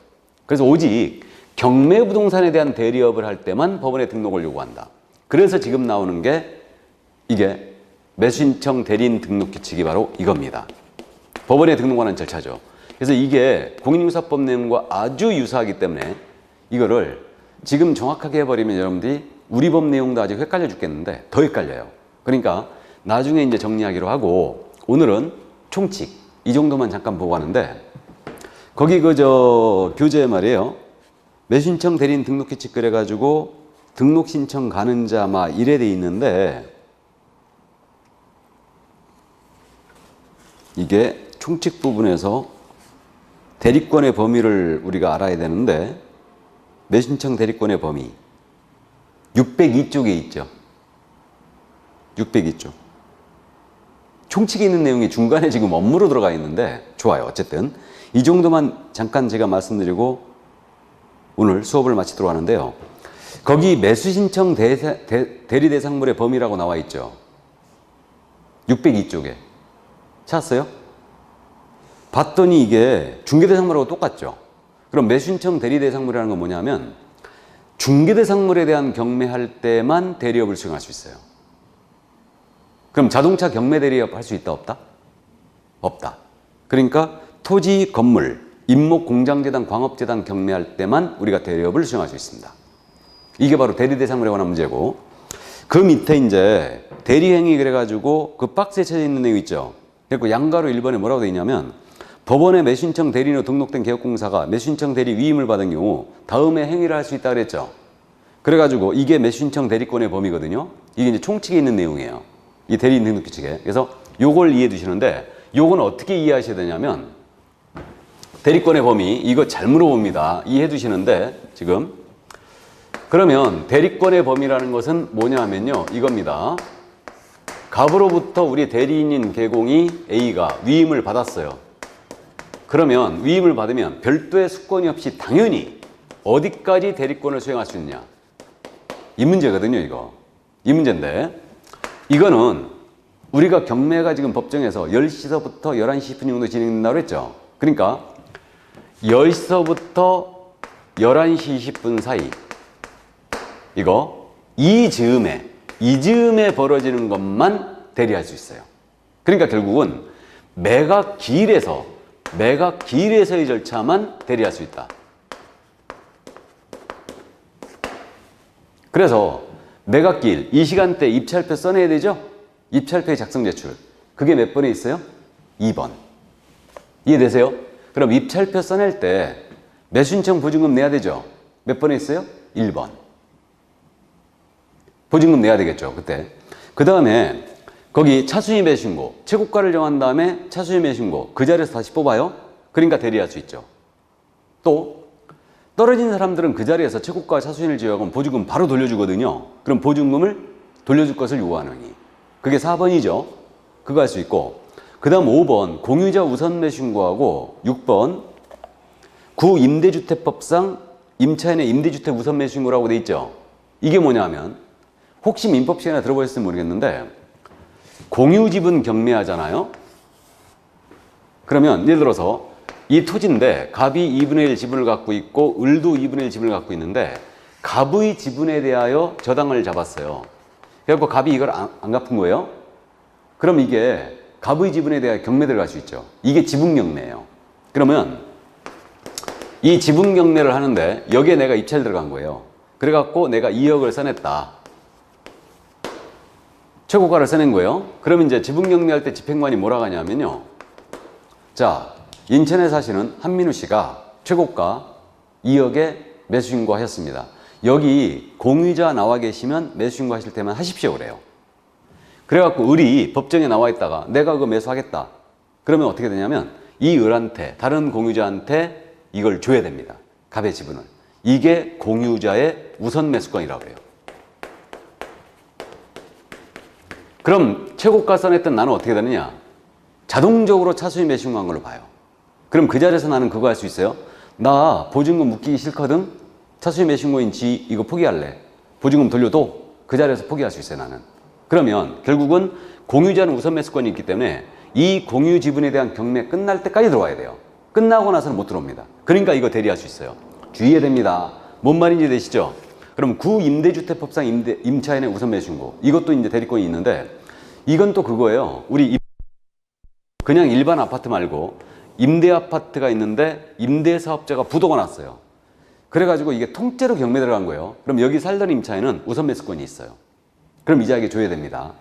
그래서 오직 경매 부동산에 대한 대리업을 할 때만 법원에 등록을 요구한다. 그래서 지금 나오는 게 이게 매수신청 대리인 등록 규칙이 바로 이겁니다. 법원에 등록하는 절차죠. 그래서 이게 공인중개사법 내용과 아주 유사하기 때문에 이거를 지금 정확하게 해버리면 여러분들이 우리 법 내용도 아직 헷갈려 죽겠는데 더 헷갈려요. 그러니까 나중에 이제 정리하기로 하고 오늘은 총칙 이 정도만 잠깐 보고 하는데 거기 교재에 말이에요. 매수신청 대리인 등록 규칙 그래가지고 등록 신청 가는 자 막 이래 돼 있는데 이게 총칙 부분에서 대리권의 범위를 우리가 알아야 되는데 매수신청 대리권의 범위 602쪽에 있죠. 602쪽. 총칙에 있는 내용이 중간에 지금 업무로 들어가 있는데 좋아요. 어쨌든 이 정도만 잠깐 제가 말씀드리고 오늘 수업을 마치도록 하는데요. 거기 매수신청 대리대상물의 범위라고 나와 있죠. 602쪽에. 찾았어요? 봤더니 이게 중개대상물하고 똑같죠. 그럼 매수신청 대리대상물이라는 건 뭐냐면 중개대상물에 대한 경매할 때만 대리업을 수행할 수 있어요. 그럼 자동차 경매 대리업 할 수 있다 없다? 없다. 그러니까 토지, 건물, 임목, 공장재단, 광업재단 경매할 때만 우리가 대리업을 수행할 수 있습니다. 이게 바로 대리대상물에 관한 문제고 그 밑에 이제 대리행위 그래가지고 그 박스에 쳐져 있는 내용 있죠. 그리고 양가로 1번에 뭐라고 되어 있냐면 법원에 매수신청 대리인으로 등록된 개업공사가 매수신청 대리 위임을 받은 경우 다음에 행위를 할 수 있다 그랬죠. 그래가지고 이게 매수신청 대리권의 범위거든요. 이게 이제 총칙에 있는 내용이에요. 이 대리인 등록 규칙에. 그래서 요걸 이해해 두시는데 요건 어떻게 이해하셔야 되냐면 대리권의 범위 이거 잘 물어봅니다. 이해해 두시는데 지금 그러면 대리권의 범위라는 것은 뭐냐 하면요. 이겁니다. 갑으로부터 우리 대리인인 개공이 A가 위임을 받았어요. 그러면 위임을 받으면 별도의 수권이 없이 당연히 어디까지 대리권을 수행할 수 있느냐. 이 문제거든요, 이거. 이 문제인데 이거는 우리가 경매가 지금 법정에서 10시서부터 11시 10분 정도 진행된다고 그랬죠. 그러니까 10시서부터 11시 20분 사이 이거 이즈음에 벌어지는 것만 대리할 수 있어요. 그러니까 결국은 매각기일에서의 절차만 대리할 수 있다. 그래서 매각기일 이 시간대 입찰표 써내야 되죠? 입찰표의 작성 제출 그게 몇 번에 있어요? 2번. 이해되세요? 그럼 입찰표 써낼 때 매수신청 보증금 내야 되죠? 몇 번에 있어요? 1번. 보증금 내야 되겠죠, 그때. 그 다음에 거기 차수임 매수신고, 최고가를 정한 다음에 차수임 매수신고 그 자리에서 다시 뽑아요. 그러니까 대리할 수 있죠. 또 떨어진 사람들은 그 자리에서 최고가 차수임을 제외하고 보증금 바로 돌려주거든요. 그럼 보증금을 돌려줄 것을 요구하는 이. 그게 4번이죠. 그거 할 수 있고 그 다음 5번 공유자 우선 매수신고하고 6번 구임대주택법상 임차인의 임대주택 우선 매수신고라고 돼 있죠. 이게 뭐냐 하면 혹시 민법 시간에 들어보셨으면 모르겠는데 공유지분 경매하잖아요. 그러면 예를 들어서 이 토지인데 갑이 2분의 1 지분을 갖고 있고 을도 2분의 1 지분을 갖고 있는데 갑의 지분에 대하여 저당을 잡았어요. 그래서 갑이 이걸 안 갚은 거예요. 그럼 이게 갑의 지분에 대하여 경매 들어갈 수 있죠. 이게 지분경매예요. 그러면 이 지분 경매를 하는데 여기에 내가 입찰 들어간 거예요. 그래갖고 내가 2억을 써냈다. 최고가를 써낸 거예요. 그러면 이제 지분 경매할 때 집행관이 뭐라고 하냐면요. 자, 인천에 사시는 한민우 씨가 최고가 2억에 매수 신고하셨습니다. 여기 공유자 나와 계시면 매수 신고하실 때만 하십시오 그래요. 그래갖고 을이 법정에 나와 있다가 내가 그거 매수하겠다. 그러면 어떻게 되냐면 이 을한테 다른 공유자한테 이걸 줘야 됩니다. 갑의 지분을. 이게 공유자의 우선 매수권이라고 해요. 그럼 최고가 써냈던 나는 어떻게 되느냐? 자동적으로 차수인 매수 신고한 걸로 봐요. 그럼 그 자리에서 나는 그거 할 수 있어요? 나 보증금 묶이기 싫거든? 차수인 매수 신고인지 이거 포기할래. 보증금 돌려도 그 자리에서 포기할 수 있어요 나는. 그러면 결국은 공유자는 우선 매수권이 있기 때문에 이 공유 지분에 대한 경매 끝날 때까지 들어와야 돼요. 끝나고 나서는 못 들어옵니다. 그러니까 이거 대리할 수 있어요. 주의해야 됩니다. 뭔 말인지 되시죠? 그럼 구임대주택법상 임차인의 우선 매수 신고. 이것도 이제 대리권이 있는데 이건 또 그거예요. 우리 그냥 일반 아파트 말고 임대 아파트가 있는데 임대 사업자가 부도가 났어요. 그래가지고 이게 통째로 경매 들어간 거예요. 그럼 여기 살던 임차인은 우선 매수권이 있어요. 그럼 이자에게 줘야 됩니다.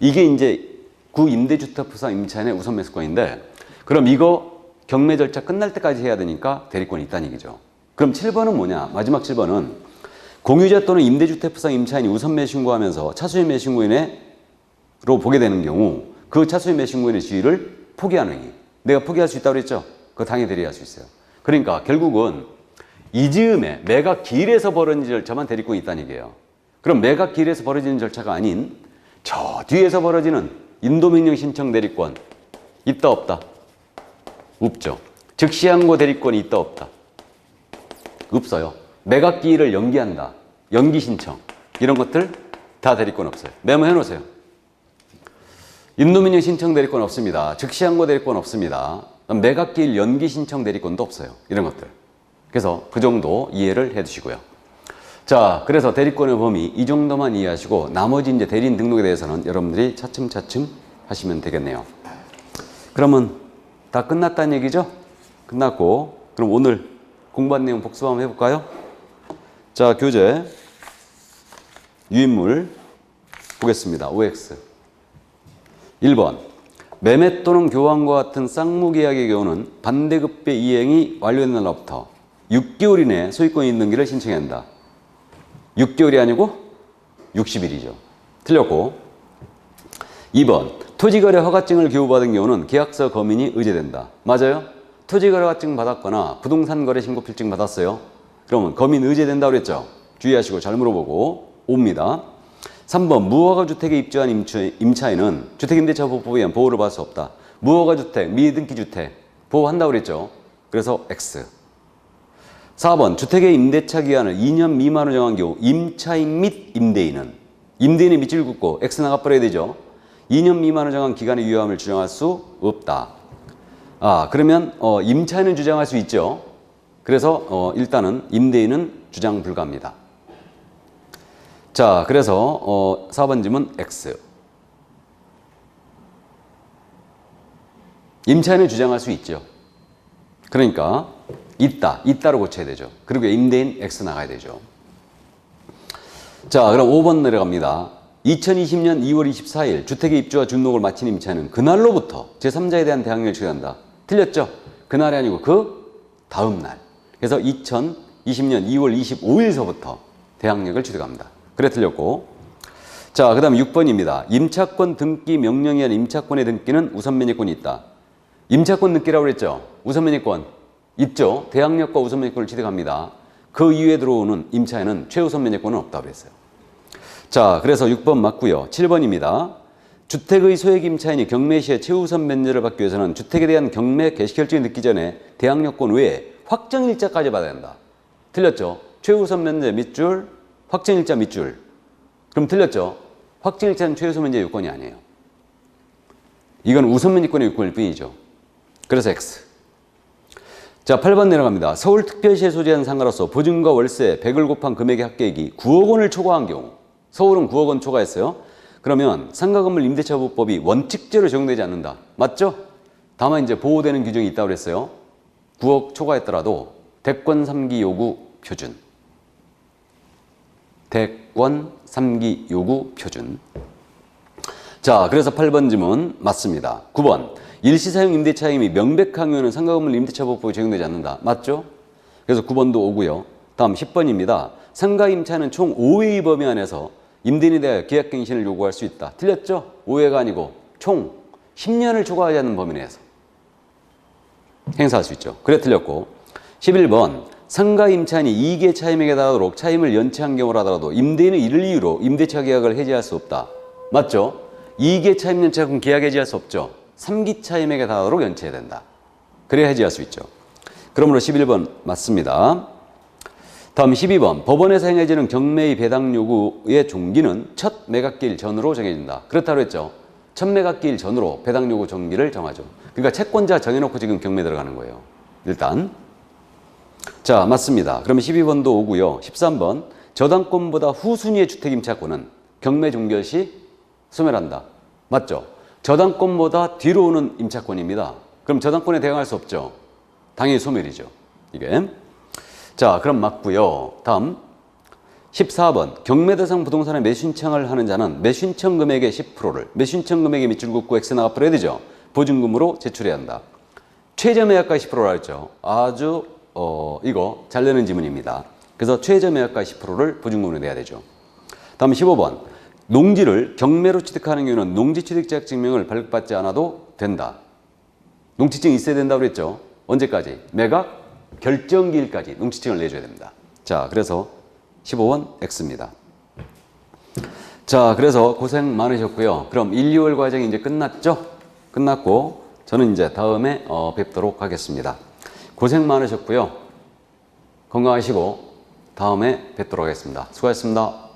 이게 이제 구임대주택법상 임차인의 우선 매수권인데 그럼 이거 경매 절차 끝날 때까지 해야 되니까 대리권이 있다는 얘기죠. 그럼 7번은 뭐냐? 마지막 7번은 공유자 또는 임대주택법상 임차인이 우선 매수 신고하면서 차수인 매수 신고인으로 보게 되는 경우 그 차수인 매수 신고인의 지위를 포기하는 행위. 내가 포기할 수 있다고 그랬죠? 그거 당연히 대리할 수 있어요. 그러니까 결국은 이 즈음에 매각 기일에서 벌어진 절차만 대리권이 있다는 얘기예요. 그럼 매각 기일에서 벌어지는 절차가 아닌 저 뒤에서 벌어지는 인도명령 신청 대리권 있다 없다? 없죠. 즉시항고 대리권이 있다 없다? 없어요. 매각 기일을 연기한다. 연기 신청 이런 것들 다 대리권 없어요. 메모해 놓으세요. 인도명령 신청 대리권 없습니다. 즉시항고 대리권 없습니다. 매각 기일 연기 신청 대리권도 없어요. 이런 것들. 그래서 그 정도 이해를 해 두시고요. 자, 그래서 대리권의 범위 이 정도만 이해하시고 나머지 이제 대리인 등록에 대해서는 여러분들이 차츰차츰 하시면 되겠네요. 그러면 다 끝났다는 얘기죠? 끝났고 그럼 오늘 공부한 내용 복습 한번 해볼까요? 자, 교재 유인물 보겠습니다. OX 1번 매매 또는 교환과 같은 쌍무계약의 경우는 반대급배 이행이 완료된 날로부터 6개월 이내에 소유권 이등기를 신청해야 한다. 6개월이 아니고 60일이죠. 틀렸고 2번 토지거래 허가증을 교부받은 경우는 계약서 검인이 의제된다. 맞아요? 토지거래 허가증 받았거나 부동산 거래 신고 필증 받았어요. 그러면 검인 의제된다고 그랬죠? 주의하시고 잘 물어보고 5입니다. 3번 무허가 주택에 입주한 임차인은 주택임대차보호법에 의한 보호를 받을 수 없다. 무허가 주택, 미등기 주택 보호한다고 그랬죠? 그래서 X. 4번 주택의 임대차 기한을 2년 미만으로 정한 경우 임차인 및 임대인은 임대인의 밑줄 긋고 X 나가버려야 되죠. 2년 미만으로 정한 기간의 유효함을 주장할 수 없다. 그러면 임차인은 주장할 수 있죠. 그래서 일단은 임대인은 주장 불가합니다. 자, 그래서 4번 질문 X. 임차인은 주장할 수 있죠. 그러니까 있다로 고쳐야 되죠. 그리고 임대인 X 나가야 되죠. 자, 그럼 5번 내려갑니다. 2020년 2월 24일 주택에 입주와 준록을 마친 임차인은 그날로부터 제3자에 대한 대항력을 취한다. 틀렸죠? 그날이 아니고 그 다음 날. 그래서 2020년 2월 25일서부터 대항력을 취득합니다. 그래 틀렸고. 자, 그 다음 6번입니다. 임차권 등기 명령에 의한 임차권의 등기는 우선 면제권이 있다. 임차권 등기라고 그랬죠? 우선 면제권 있죠? 대항력과 우선 면제권을 취득합니다. 그 이후에 들어오는 임차인은 최우선 면제권은 없다고 그랬어요. 자, 그래서 6번 맞고요. 7번입니다. 주택의 소액 임차인이 경매 시에 최우선 면제를 받기 위해서는 주택에 대한 경매 개시 결정이 늦기 전에 대항력권 외에 확정일자까지 받아야 한다. 틀렸죠? 최우선 면제 밑줄, 확정일자 밑줄. 그럼 틀렸죠? 확정일자는 최우선 면제 요건이 아니에요. 이건 우선 면제권의 요건일 뿐이죠. 그래서 X. 자, 8번 내려갑니다. 서울특별시에 소재한 상가로서 보증과 월세 100을 곱한 금액의 합계액이 9억 원을 초과한 경우 서울은 9억 원 초과했어요. 그러면 상가건물 임대차보호법이 원칙제로 적용되지 않는다. 맞죠? 다만 이제 보호되는 규정이 있다고 그랬어요. 9억 초과했더라도 대권 3기 요구 표준. 대권 3기 요구 표준. 자, 그래서 8번 지문 맞습니다. 9번. 일시사용 임대차임이 명백한 경우는 상가건물 임대차법법에 적용되지 않는다. 맞죠? 그래서 9번도 오고요. 다음 10번입니다. 상가임차는 총 5회의 범위 안에서 임대인에 대하여 계약갱신을 요구할 수 있다. 틀렸죠? 5회가 아니고 총 10년을 초과하지 않는 범위 내에서 행사할 수 있죠. 그래 틀렸고 11번. 상가임차인이 이익의 차임액에 달하도록 차임을 연체한 경우라더라도 임대인은 이를 이유로 임대차 계약을 해지할 수 없다. 맞죠? 이익의 차임 연체하고는 계약 해지할 수 없죠. 3기 차임액에 달하도록 연체해야 된다. 그래야 해지할 수 있죠. 그러므로 11번 맞습니다. 다음 12번. 법원에서 행해지는 경매의 배당 요구의 종기는 첫 매각기일 전으로 정해진다. 그렇다고 했죠. 첫 매각기일 전으로 배당 요구 종기를 정하죠. 그러니까 채권자 정해놓고 지금 경매 들어가는 거예요. 일단. 자, 맞습니다. 그러면 12번도 오고요. 13번. 저당권보다 후순위의 주택임차권은 경매 종결 시 소멸한다. 맞죠? 저당권보다 뒤로 오는 임차권입니다. 그럼 저당권에 대항할 수 없죠. 당연히 소멸이죠. 이게. 자, 그럼 맞고요. 다음 14번. 경매 대상 부동산에 매수신청을 하는 자는 매수신청 금액의 10%를 매수신청 금액의 밑줄 긋고 X나 앞으로 해야 되죠. 보증금으로 제출해야 한다. 최저 매각가 10%라 했죠. 아주 이거 잘 내는 지문입니다. 그래서 최저 매각가 10%를 보증금으로 내야 되죠. 다음 15번. 농지를 경매로 취득하는 경우는 농지취득자격증명을 발급받지 않아도 된다. 농지증이 있어야 된다고 그랬죠. 언제까지? 매각 결정기일까지 농지증을 내줘야 됩니다. 자, 그래서 15번 X입니다. 자, 그래서 고생 많으셨고요. 그럼 1, 2월 과정이 이제 끝났죠? 끝났고 저는 이제 다음에 뵙도록 하겠습니다. 고생 많으셨고요. 건강하시고 다음에 뵙도록 하겠습니다. 수고하셨습니다.